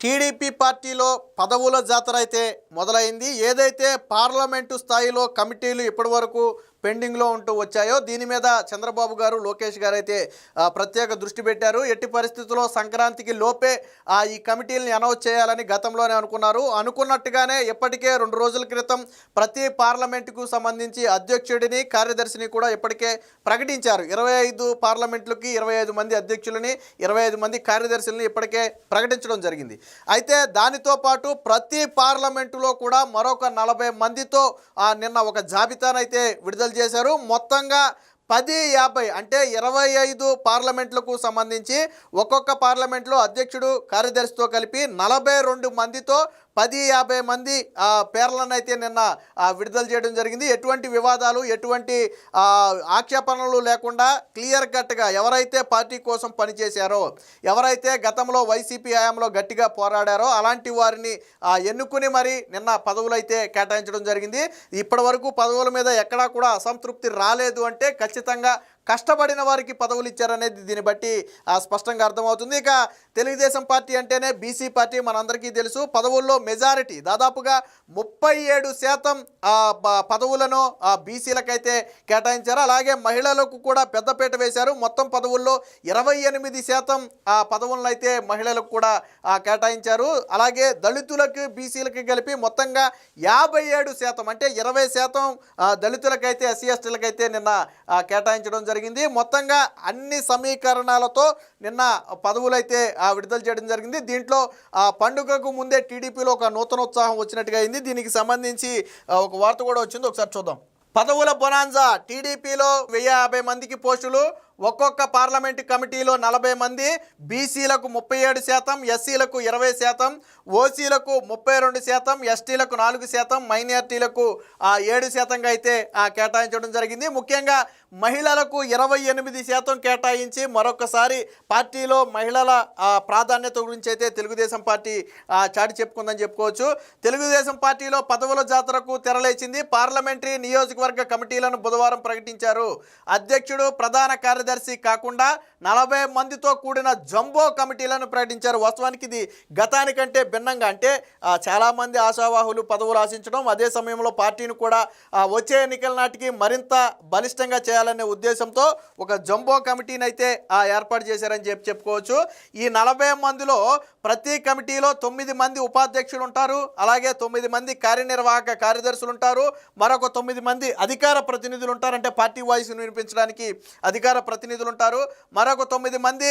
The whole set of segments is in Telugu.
టీడీపీ పార్టీలో పదవుల జాతర అయితే మొదలైంది. ఏదైతే పార్లమెంటు స్థాయిలో కమిటీలు ఇప్పటివరకు పెండింగ్లో ఉంటూ వచ్చాయో దీని మీద చంద్రబాబు గారు, లోకేష్ గారు అయితే ప్రత్యేక దృష్టి పెట్టారు. ఎట్టి పరిస్థితుల్లో సంక్రాంతికి లోపే ఈ కమిటీలని అనౌన్స్ చేయాలని గతంలోనే అనుకున్నారు. అనుకున్నట్టుగానే ఇప్పటికే 2 రోజుల క్రితం ప్రతి పార్లమెంటుకు సంబంధించి అధ్యక్షుడిని, కార్యదర్శిని కూడా ఇప్పటికే ప్రకటించారు. 25 పార్లమెంట్లకి 25 మంది అధ్యక్షులని, 25 మంది కార్యదర్శులని ఇప్పటికే ప్రకటించడం జరిగింది. అయితే దానితో పాటు ప్రతి పార్లమెంటులో కూడా మరొక 40 మందితో నిన్న ఒక జాబితానైతే విడుదల చేశారు. మొత్తంగా 10-50 అంటే 25 పార్లమెంట్లకు సంబంధించి ఒక్కొక్క పార్లమెంట్లో అధ్యక్షుడు, కార్యదర్శితో కలిపి 42 మందితో 10-50 మంది పేర్లను అయితే నిన్న విడుదల చేయడం జరిగింది. ఎటువంటి వివాదాలు, ఎటువంటి ఆక్షేపణలు లేకుండా క్లియర్ కట్గా ఎవరైతే పార్టీ కోసం పనిచేశారో, ఎవరైతే గతంలో వైసీపీ హయాంలో గట్టిగా పోరాడారో అలాంటి వారిని ఎన్నుకుని మరి నిన్న పదవులు అయితే కేటాయించడం జరిగింది. ఇప్పటి వరకు పదవుల మీద ఎక్కడా కూడా అసంతృప్తి రాలేదు అంటే ఖచ్చితంగా కష్టపడిన వారికి పదవులు ఇచ్చారనేది దీన్ని బట్టి స్పష్టంగా అర్థమవుతుంది. ఇక తెలుగుదేశం పార్టీ అంటేనే బీసీ పార్టీ, మనందరికీ తెలుసు. పదవుల్లో మెజారిటీ దాదాపుగా 37% పదవులను బీసీలకైతే కేటాయించారు. అలాగే మహిళలకు కూడా పెద్దపీట వేశారు. మొత్తం పదవుల్లో 28% పదవులను అయితే మహిళలకు కూడా కేటాయించారు. అలాగే దళితులకు, బీసీలకి కలిపి మొత్తంగా 57% అంటే 20% దళితులకైతే, ఎస్సీ ఎస్టీలకైతే నిన్న కేటాయించడం జరిగింది. మొత్తంగా అన్ని సమీకరణాలతో నిన్న పదవులైతే విడుదల చేయడం జరిగింది. దీంట్లో పండుగకు ముందే టీడీపీలో ఒక నూతనోత్సాహం వచ్చినట్టుగా అయింది. దీనికి సంబంధించి ఒక వార్త కూడా వచ్చింది, ఒకసారి చూద్దాం. పదవుల బొనాంజా. టీడీపీలో 1050 మందికి పోస్టులు, ఒక్కొక్క పార్లమెంటు కమిటీలో 40 మంది, బీసీలకు 37%, ఎస్సీలకు 20%, ఓసీలకు 32%, ఎస్టీలకు 4%, మైనార్టీలకు 7%గా అయితే కేటాయించడం జరిగింది. ముఖ్యంగా మహిళలకు 28% కేటాయించి మరొకసారి పార్టీలో మహిళల ప్రాధాన్యత గురించి అయితే తెలుగుదేశం పార్టీ చాటి చెప్పుకుందని చెప్పుకోవచ్చు. తెలుగుదేశం పార్టీలో పదవుల జాతరకు తెరలేచింది. పార్లమెంటరీ నియోజకవర్గ కమిటీలను బుధవారం ప్రకటించారు. అధ్యక్షుడు, ప్రధాన కార్యదర్శి కాకుండా 40 మందితో కూడిన జంబో కమిటీలను ప్రకటించారు. వాస్తవానికి ఇది గతానికంటే భిన్నంగా, అంటే చాలామంది ఆశావాహులు పదవులు ఆశించడం, అదే సమయంలో పార్టీని కూడా వచ్చే ఎన్నికల నాటికి మరింత బలిష్టంగా చేయాలనే ఉద్దేశంతో ఒక జంబో కమిటీని అయితే ఏర్పాటు చేశారని చెప్పుకోవచ్చు. ఈ 40 మందిలో ప్రతి కమిటీలో 9 మంది ఉపాధ్యక్షులు ఉంటారు. అలాగే 9 మంది కార్యనిర్వాహక కార్యదర్శులు ఉంటారు. మరొక 9 మంది అధికార ప్రతినిధులు ఉంటారు. అంటే పార్టీ వాయిస్ను వినిపించడానికి అధికార ప్రతినిధులు ఉంటారు. మరొక 9 మంది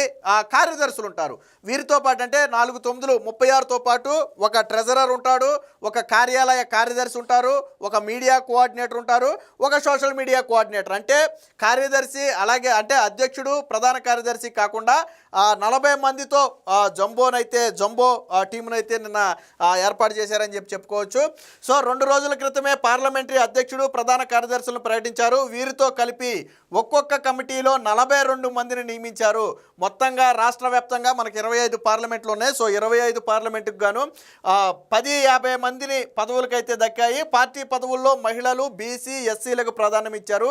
కార్యదర్శులు ఉంటారు. వీరితో పాటు అంటే 4 9 36తో పాటు ఒక ట్రెజరర్ ఉంటాడు, ఒక కార్యాలయ కార్యదర్శి ఉంటారు, ఒక మీడియా కోఆర్డినేటర్ ఉంటారు, ఒక సోషల్ మీడియా కోఆర్డినేటర్. అంటే కార్యదర్శి, అలాగే అంటే అధ్యక్షుడు, ప్రధాన కార్యదర్శి కాకుండా 40 మందితో జంబో టీంనైతే నిన్న ఏర్పాటు చేశారని చెప్పుకోవచ్చు. సో 2 రోజుల క్రితమే పార్లమెంటరీ అధ్యక్షుడు, ప్రధాన కార్యదర్శులను ప్రకటించారు. వీరితో కలిపి ఒక్కొక్క కమిటీలో 42 మందిని నియమించారు. మొత్తంగా రాష్ట్ర వ్యాప్తంగా మనకి 25 పార్లమెంట్లు ఉన్నాయి. సో 25 పార్లమెంటుకు గాను 10-50 మందిని పదవులకైతే దక్కాయి. పార్టీ పదవుల్లో మహిళలు, బీసీ, ఎస్సీలకు ప్రాధాన్యం ఇచ్చారు.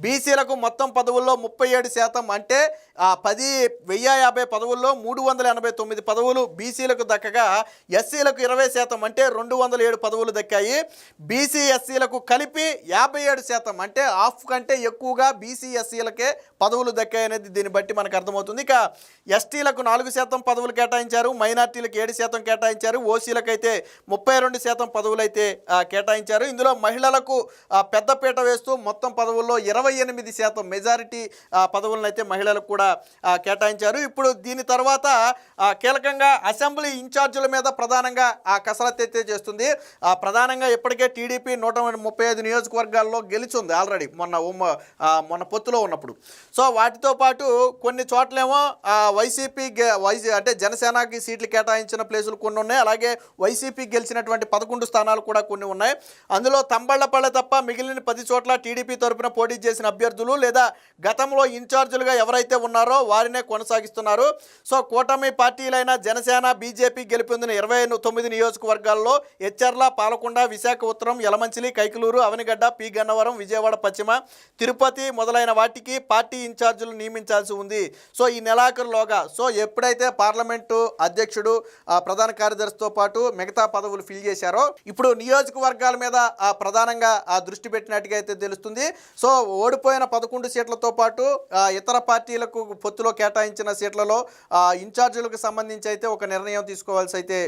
బీసీలకు మొత్తం పదవుల్లో 37%, అంటే 1050 పదవుల్లో 389 పదవులు బీసీలకు దక్కగా, ఎస్సీలకు 20%, అంటే 207 పదవులు దక్కాయి. బీసీ, ఎస్సీలకు కలిపి 57%, అంటే హాఫ్ కంటే ఎక్కువగా బీసీ, ఎస్సీలకే పదవులు దక్కాయి అనేది దీన్ని బట్టి మనకు అర్థమవుతుంది. ఇక ఎస్టీలకు 4% పదవులు కేటాయించారు, మైనార్టీలకు 7% కేటాయించారు, ఓసీలకు అయితే 32% పదవులు అయితే కేటాయించారు. ఇందులో మహిళలకు పెద్దపీట వేస్తూ మొత్తం పదవుల్లో 28% మెజారిటీ పదవులను అయితే మహిళలకు కూడా కేటాయించారు. ఇప్పుడు దీని తర్వాత కీలకంగా అసెంబ్లీ ఇన్ఛార్జీల మీద ప్రధానంగా కసరత్తు అయితే చేస్తుంది. ప్రధానంగా ఇప్పటికే టీడీపీ 135 నియోజకవర్గాల్లో గెలిచింది ఆల్రెడీ మొన్న పొత్తులో ఉన్నప్పుడు. సో వాటితో పాటు కొన్ని చోట్లేమో వైసీపీ అంటే జనసేనకి సీట్లు కేటాయించిన ప్లేసులు కొన్ని ఉన్నాయి. అలాగే వైసీపీ గెలిచినటువంటి 11 స్థానాలు కూడా కొన్ని ఉన్నాయి. అందులో తంబళ్లపల్లె తప్ప మిగిలిన 10 చోట్ల టీడీపీ తరపున పోటీ చేసిన అభ్యర్థులు లేదా గతంలో ఇన్ఛార్జీలుగా ఎవరైతే ఉన్నారో వారినే కొనసాగిస్తున్నారు. సో కూటమి పార్టీలైన జనసేన, బీజేపీ గెలుపొందిన 29 నియోజకవర్గాల్లో ఎచ్చర్ల, పాలకొండ, విశాఖ ఉత్తరం, యలమంచిలి, కైకలూరు, అవనిగడ్డ, పి గన్నవరం, విజయవాడ పశ్చిమ, తిరుపతి మొదలైన వాటికి పార్టీ ఇన్ఛార్జ్ ఇన్ఛార్జీలు నియమించాల్సి ఉంది. సో ఈ నెలాఖరులోగా, సో ఎప్పుడైతే పార్లమెంటు అధ్యక్షుడు ప్రధాన కార్యదర్శితో పాటు మిగతా పదవులు ఫిల్ చేశారో ఇప్పుడు నియోజకవర్గాల మీద ప్రధానంగా దృష్టి పెట్టినట్టుగా అయితే తెలుస్తుంది. సో ఓడిపోయిన 11 సీట్లతో పాటు ఇతర పార్టీలకు పొత్తులో కేటాయించిన సీట్లలో ఇన్ఛార్జీలకు సంబంధించి అయితే ఒక నిర్ణయం తీసుకోవాల్సి అయితే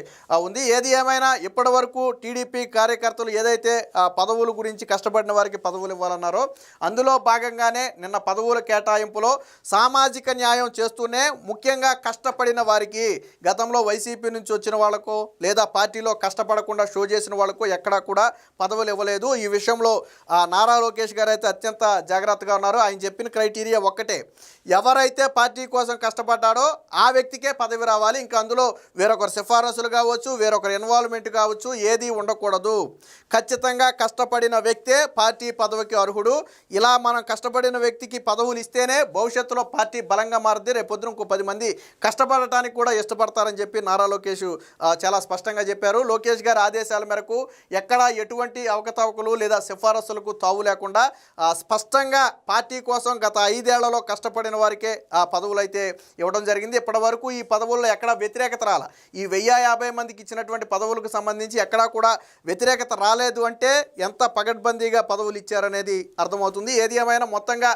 ఉంది. ఏది ఏమైనా ఇప్పటి వరకు టీడీపీ కార్యకర్తలు ఏదైతే పదవుల గురించి కష్టపడిన వారికి పదవులు ఇవ్వాలన్నారో అందులో భాగంగానే నిన్న పదవుల కేటాయింపులో సామాజిక న్యాయం చేస్తూనే ముఖ్యంగా కష్టపడిన వారికి, గతంలో వైసీపీ నుంచి వచ్చిన వాళ్ళకు లేదా పార్టీలో కష్టపడకుండా షో చేసిన వాళ్ళకు ఎక్కడా కూడా పదవులు ఇవ్వలేదు. ఈ విషయంలో నారా లోకేష్ గారు అయితే అత్యంత జాగ్రత్తగా ఉన్నారు. ఆయన చెప్పిన క్రైటీరియా ఒక్కటే, ఎవరైతే పార్టీ కోసం కష్టపడ్డాడో ఆ వ్యక్తికే పదవి రావాలి. ఇంకా అందులో వేరొకరు సిఫారసులు కావచ్చు, వేరొకరు ఇన్వాల్వ్మెంట్ కావచ్చు, ఏది ఉండకూడదు. ఖచ్చితంగా కష్టపడిన వ్యక్తే పార్టీ పదవికి అర్హుడు. ఇలా మనం కష్టపడిన వ్యక్తికి పదవులు ఇస్తేనే భవిష్యత్తులో పార్టీ బలంగా మారుద్ది. రేపొద్దున ఇంకో 10 మంది కష్టపడటానికి కూడా ఇష్టపడతారని చెప్పి నారా లోకేష్ చాలా స్పష్టంగా చెప్పారు. లోకేష్ గారి ఆదేశాల మేరకు ఎక్కడ ఎటువంటి అవకతవకలు లేదా సిఫారసులకు తావు లేకుండా స్పష్టంగా పార్టీ కోసం గత 5 ఏళ్లలో కష్టపడిన వారికే ఆ పదవులు అయితే ఇవ్వడం జరిగింది. ఇప్పటి వరకు ఈ పదవుల్లో ఎక్కడ వ్యతిరేకత రాల. ఈ 1050 మందికి ఇచ్చినటువంటి పదవులకు సంబంధించి ఎక్కడా కూడా వ్యతిరేకత రాలేదు అంటే ఎంత పగడ్బందీగా పదవులు ఇచ్చారనేది అర్థమవుతుంది. ఏది ఏమైనా మొత్తంగా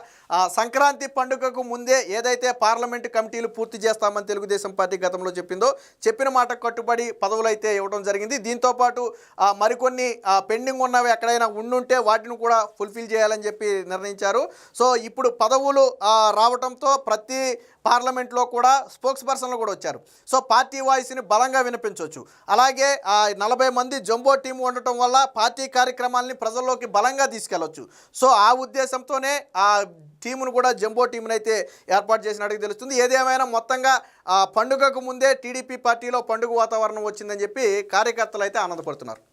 సంక్రాంతి పండుగకు ముందే ఏదైతే పార్లమెంటు కమిటీలు పూర్తి చేస్తామని తెలుగుదేశం పార్టీ గతంలో చెప్పిందో చెప్పిన మాట కట్టుబడి పదవులు అయితే ఇవ్వడం జరిగింది. దీంతోపాటు మరికొన్ని పెండింగ్ ఉన్నవి ఎక్కడైనా ఉండుంటే వాటిని కూడా ఫుల్ఫిల్ చేయాలని చెప్పి నిర్ణయించారు. సో ఇప్పుడు పదవులు రావడంతో ప్రతి పార్లమెంట్లో కూడా స్పోక్స్ పర్సన్లు కూడా వచ్చారు. సో పార్టీ వాయిస్ని బలంగా వినిపించవచ్చు. అలాగే 40 మంది జంబో టీం ఉండటం వల్ల పార్టీ కార్యక్రమాలని ప్రజల్లోకి బలంగా తీసుకెళ్లొచ్చు. సో ఆ ఉద్దేశంతోనే ఆ టీమును కూడా జంబో టీంని అయితే ఏర్పాటు చేసినట్టుగా తెలుస్తుంది. ఏదేమైనా మొత్తంగా పండుగకు ముందే టీడీపీ పార్టీలో పండుగ వాతావరణం వచ్చిందని చెప్పి కార్యకర్తలు అయితే ఆనందపడుతున్నారు.